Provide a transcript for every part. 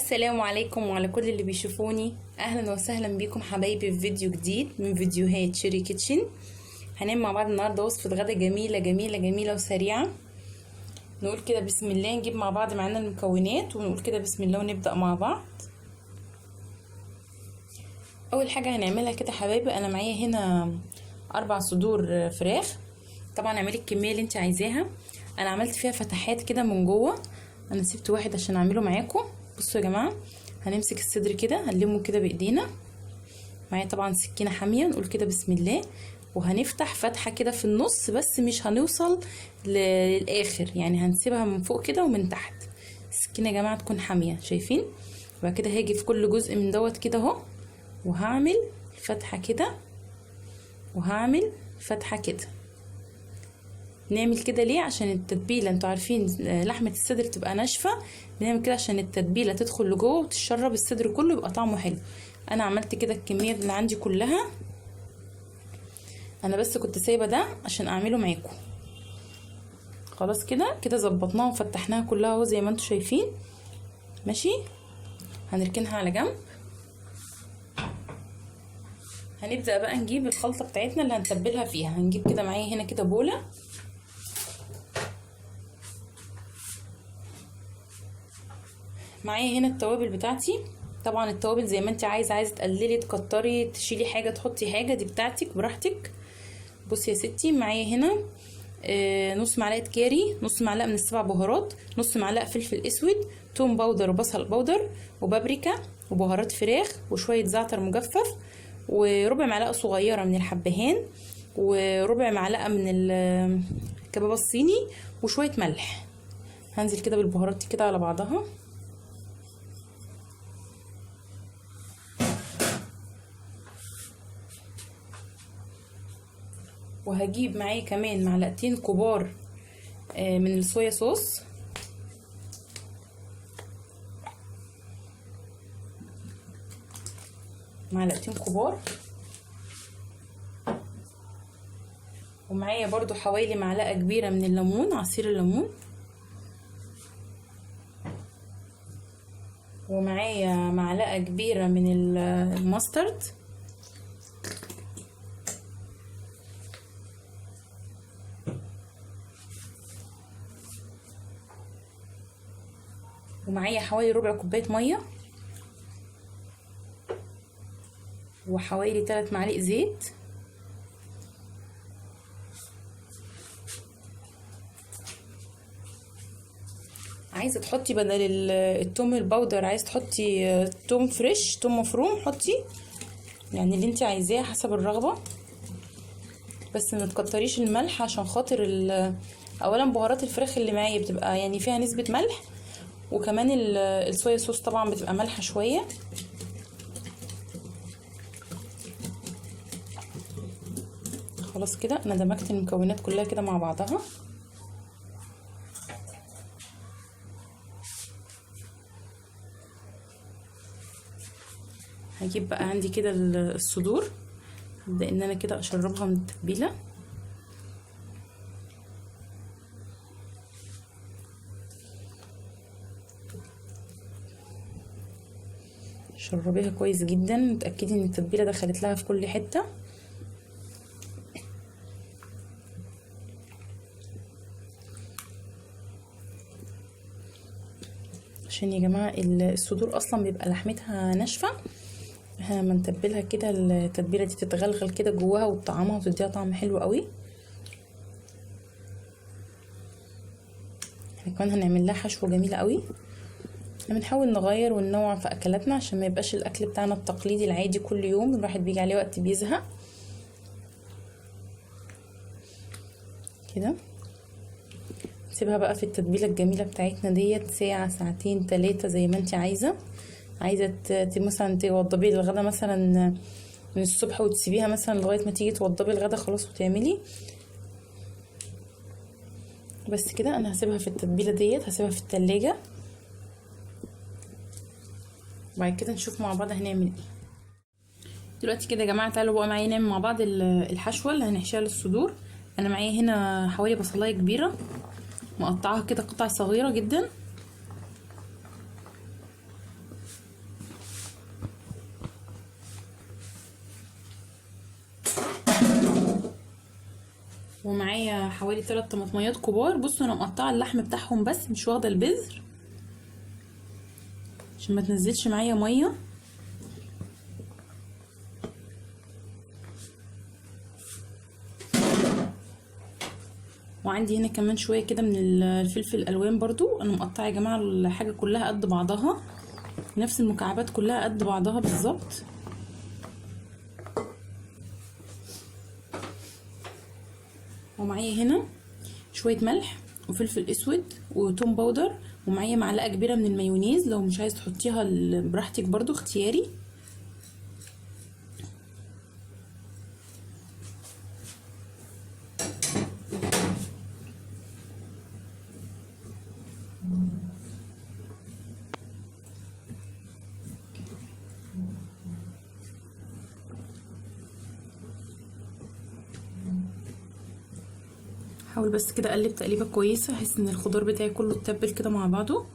السلام عليكم وعلى كل اللي بيشوفوني. اهلا وسهلا بيكم حبايبي في فيديو جديد من فيديوهات شيري كيتشن. هنعمل مع بعض النهارده وصفه غدا جميله جميله جميله وسريعه. نقول كده بسم الله، نجيب مع بعض معانا المكونات ونقول كده بسم الله ونبدا مع بعض. اول حاجه هنعملها كده حبايبي، انا معايا هنا 4 صدور فراخ. طبعا اعملي الكميه اللي انت عايزاها. انا عملت فيها فتحات كده من جوه، انا سبت واحد عشان اعمله معاكم. بصوا يا جماعه، هنمسك الصدر كده هنلمه كده بايدينا. معايا طبعا سكينه حاميه، نقول كده بسم الله وهنفتح فتحه كده في النص، بس مش هنوصل للاخر، يعني هنسيبها من فوق كده ومن تحت. السكينه يا جماعه تكون حاميه، شايفين؟ وبعد كده هاجي في كل جزء من دوت كده اهو، وهعمل فتحه كده وهعمل فتحه كده. نعمل كده ليه؟ عشان التتبيله، انتوا عارفين لحمه الصدر تبقى ناشفه، بنعمل كده عشان التتبيله تدخل لجوه وتشرب الصدر كله، يبقى طعمه حلو. انا عملت كده الكميه اللي عندي كلها، انا بس كنت سايبه ده عشان اعمله معاكم. خلاص كده كده ظبطناها وفتحناها كلها اهو زي ما انتوا شايفين. ماشي، هنركنها على جنب. هنبدا بقى نجيب الخلطه بتاعتنا اللي هنتبلها فيها. هنجيب كده معايا هنا كده بوله، معايا هنا التوابل بتاعتي. طبعا التوابل زي ما انت عايزه تقللي تكتري تشيلي حاجه تحطي حاجه، دي بتاعتك براحتك. بصي يا ستي، معايا هنا نص معلقه كاري، نص معلقه من السبع بهارات، نص معلقه فلفل اسود، توم باودر وبصل باودر وبابريكا وبهارات فراخ وشويه زعتر مجفف، وربع معلقه صغيره من الحبهان، وربع معلقه من الكباب الصيني، وشويه ملح. هنزل كده بالبهارات دي كده على بعضها. وهجيب معايا كمان معلقتين كبار من الصويا صوص، معلقتين كبار. ومعايا برضو حوالي معلقة كبيرة من الليمون، عصير الليمون. ومعايا معلقة كبيرة من الماسترد. ومعايا حوالي ربع كوباية مية، وحوالي 3 معالق زيت. عايزه تحطي بدل التوم الباودر، عايزه تحطي توم فريش، توم مفروم، حطي يعني اللي انت عايزاه حسب الرغبه، بس ما تكتريش الملح عشان خاطر اولا بهارات الفراخ اللي معايا بتبقى يعني فيها نسبه ملح، وكمان الصويا صوص طبعا بتبقى مالحه شويه. خلاص كده انا دمجت المكونات كلها كده مع بعضها. هجيب بقى عندي كده الصدور، هبدأ ان انا كده اشربها من التتبيله. شربيها كويس جدا، متاكدي ان التتبيله دخلت لها في كل حته. عشان يا جماعه الصدور اصلا بيبقى لحمتها ناشفه، احنا لما نتبلها كده التتبيله دي تتغلغل كده جواها وتطعمها وتديها طعم حلو قوي. احنا كمان هنعمل لها حشوه جميله قوي. احنا بنحاول نغير وننوع في اكلاتنا عشان ما يبقاش الاكل بتاعنا التقليدي العادي كل يوم، الواحد بيجي عليه وقت بيزهق كده. نسيبها بقى في التتبيله الجميله بتاعتنا ديت ساعه ساعتين 3 زي ما انت عايزه مثلا توضبي الغدا مثلا من الصبح وتسيبيها مثلا لغايه ما تيجي توضبي الغدا خلاص وتعملي. بس كده انا هسيبها في التتبيله ديت، هسيبها في التلاجة، وبعد كده نشوف مع بعض هنعمل ايه. دلوقتي كده يا جماعه تعالوا بقى معايا نعمل مع بعض الحشوه اللي هنحشيها للصدور. انا معايا هنا حوالي بصلايه كبيره مقطعاها كده قطع صغيره جدا، ومعايا حوالي 3 طماطميات كبار. بصوا انا مقطعه اللحم بتاعهم بس مش واخده البذر عشان ما تنزلش معايا ميه. وعندي هنا كمان شويه كده من الفلفل الالوان برضو. انا مقطعه يا جماعه الحاجه كلها قد بعضها، نفس المكعبات كلها قد بعضها بالظبط. ومعايا هنا شويه ملح وفلفل اسود وتوم باودر، ومعايا معلقه كبيره من المايونيز. لو مش عايز تحطيها براحتك برضو، اختياري. حاول بس كده اقلب تقليبه كويسه احس ان الخضار بتاعي كله اتبل كده مع بعضه.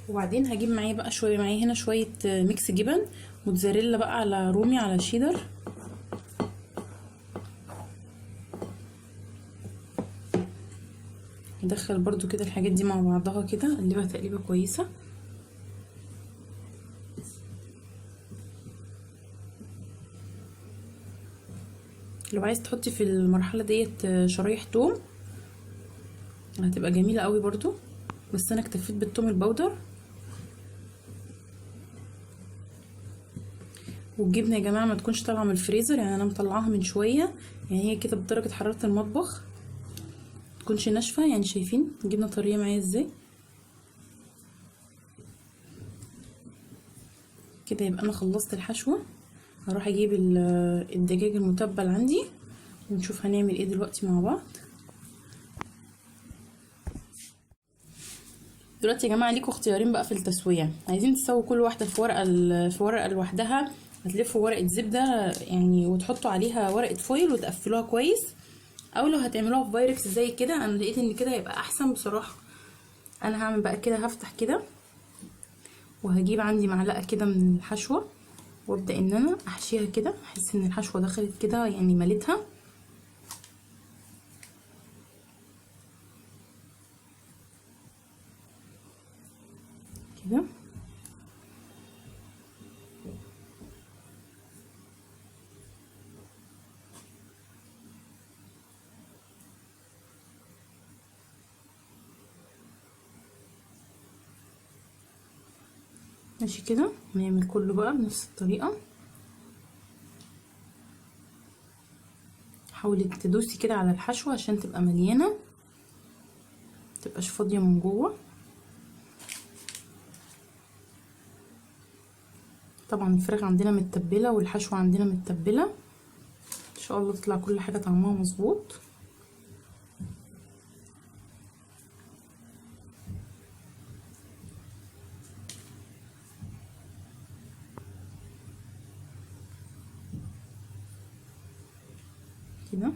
وبعدين هجيب معايا بقى شويه، معايا هنا شويه ميكس جبن، موتزاريلا بقى على رومي على شيدر. ندخل برضو كده الحاجات دي مع بعضها كده، اقلبها تقليبه كويسه. لو عايز تحطي في المرحله ديت شرايح توم هتبقى جميله قوي برضو، بس انا اكتفيت بالثوم البودر. والجبنه يا جماعه ما تكونش طالعه من الفريزر، يعني انا مطلعاها من شويه، يعني هي كده بدرجه حراره المطبخ، ما تكونش ناشفه. يعني شايفين الجبنه طريه معايا ازاي كده. يبقى انا خلصت الحشوه. هروح اجيب الدجاج المتبل عندي ونشوف هنعمل ايه دلوقتي مع بعض. دلوقتي يا جماعه ليكوا اختيارين بقى في التسويه. عايزين تسووا كل واحده في ورقه في ورقه لوحدها، هتلفوا ورقه زبده يعني وتحطوا عليها ورقه فويل وتقفلوها كويس، او لو هتعملوها في بايركس زي كده انا لقيت ان كده يبقى احسن بصراحه. انا هعمل بقى كده، هفتح كده وهجيب عندي معلقه كده من الحشوه وابدا ان انا احشيها كده، احس ان الحشوه دخلت كده يعني مليتها كده. ماشي كده، نعمل كله بقى بنفس الطريقه. حاولي تدوسي كده على الحشوه عشان تبقى مليانه، متبقاش فاضيه من جوه. طبعا الفراخ عندنا متبله والحشوه عندنا متبله، ان شاء الله تطلع كل حاجه طعمها مظبوط. كده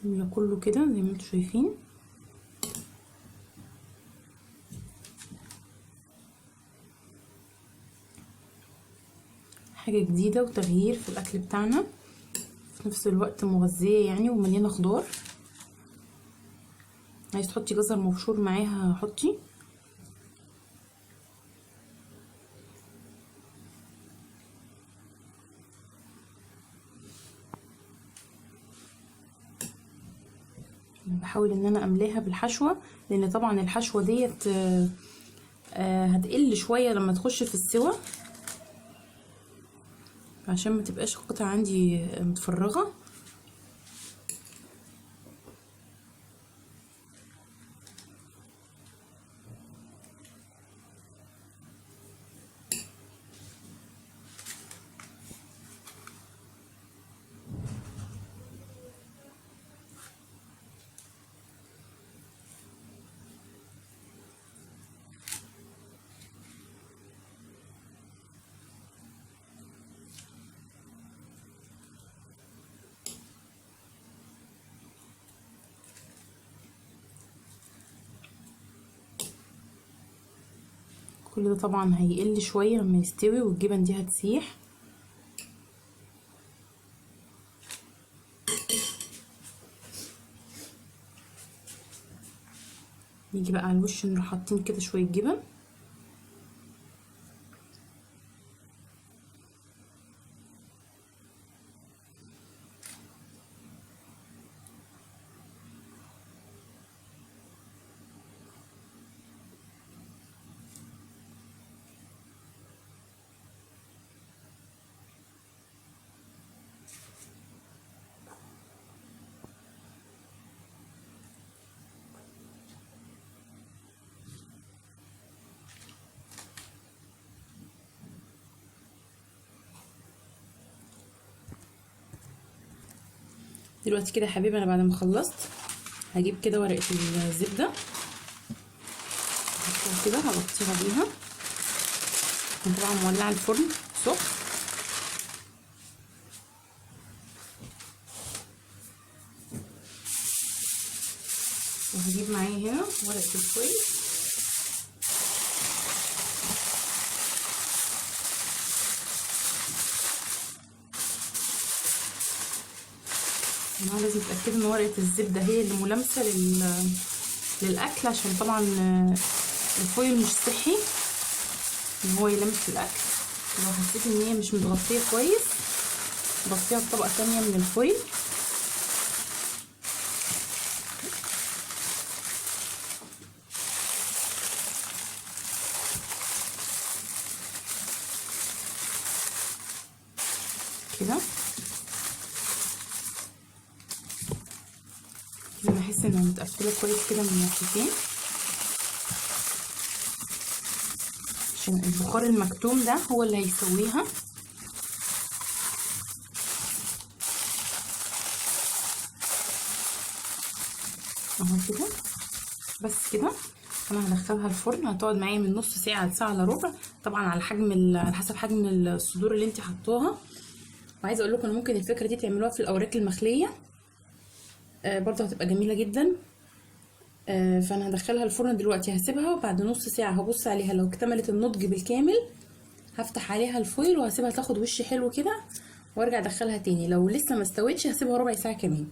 نعمل كله كده زي ما انتوا شايفين. حاجه جديده وتغيير في الاكل بتاعنا، في نفس الوقت مغذيه يعني ومليانه خضار. عايز تحطي جزر مبشور معاها حطي. بحاول ان انا املاها بالحشوه، لان طبعا الحشوه ديت هتقل شويه لما تخش في السوا، عشان ما تبقاش القطعه عندي متفرغه. كل ده طبعا هيقل شويه لما يستوي والجبن دي هتسيح. نيجي بقى على الوش نروح حاطين كده شويه جبن. دلوقتي كده يا حبيبي انا بعد ما خلصت هجيب كده ورقه الزبده احطها كده، هغطيها بيها. انا طبعا مولعه الفرن سخن. وهجيب معايا هنا ورقه الفويل طبعا لازم تتاكدوا ان ورقه الزبده هي اللي ملامسه للاكل، عشان طبعا الفويل مش صحي ان هو يلمس الاكل. لو حسيت ان هي مش متغطيه كويس غطيها بطبقه تانية من الفويل. كده لما احس انها متقفله كويس كده من الناحيتين، عشان البخار المكتوم ده هو اللي هيسويها. اهو كده بس كده. انا هدخلها الفرن، هتقعد معايا من نص ساعه لساعه الا ربع، طبعا على على حسب حجم الصدور اللي انت حطوها. وعايزه اقول لكم ان ممكن الفكره دي تعملوها في الاوراق المخليه، برضه هتبقى جميله جدا. فانا هدخلها الفرن دلوقتي، هسيبها وبعد نص ساعه هبص عليها، لو اكتملت النضج بالكامل هفتح عليها الفويل وهسيبها تاخد وش حلو كده وارجع ادخلها تاني. لو لسه ما استوتش هسيبها ربع ساعه كمان.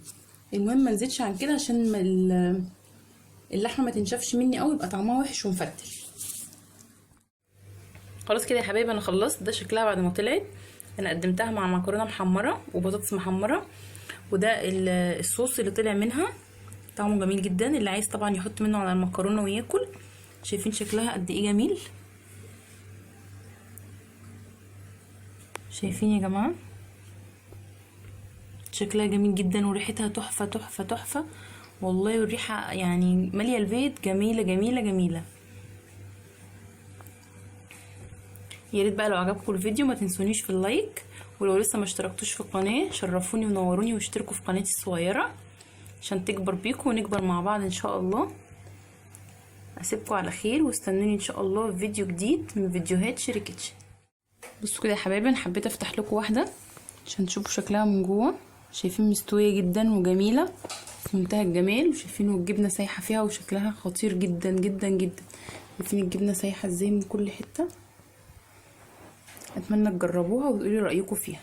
المهم ما نزيدش عن كده عشان اللحمه ما تنشفش مني قوي، يبقى طعمها وحش ومفتل. خلاص كده يا حبايبي انا خلصت. ده شكلها بعد ما طلعت. انا قدمتها مع مكرونه محمره وبطاطس محمره، وده الصوص اللي طلع منها. طعمه جميل جدا، اللي عايز طبعا يحط منه على المكرونه وياكل. شايفين شكلها قد ايه جميل؟ شايفين يا جماعه شكلها جميل جدا، وريحتها تحفه تحفه تحفه والله. والريحه يعني ماليه البيت، جميله جميله جميله. يا ريت بقى لو عجبكم الفيديو ما تنسونيش في اللايك، ولو لسه ما اشتركتوش في القناه شرفوني ونوروني واشتركوا في قناتي الصغيره عشان تكبر بيكم ونكبر مع بعض ان شاء الله. اسيبكم على خير واستنوني ان شاء الله في فيديو جديد من فيديوهات شيري كيتشن. بصوا كده يا حبايبي، انا حبيت افتح لكم واحده عشان تشوفوا شكلها من جوه. شايفين مستويه جدا وجميله في منتهى الجمال، وشايفين الجبنه سايحه فيها وشكلها خطير جدا جدا جدا. شايفين الجبنه سايحه ازاي من كل حته. اتمنى تجربوها وتقولوا رايكم فيها.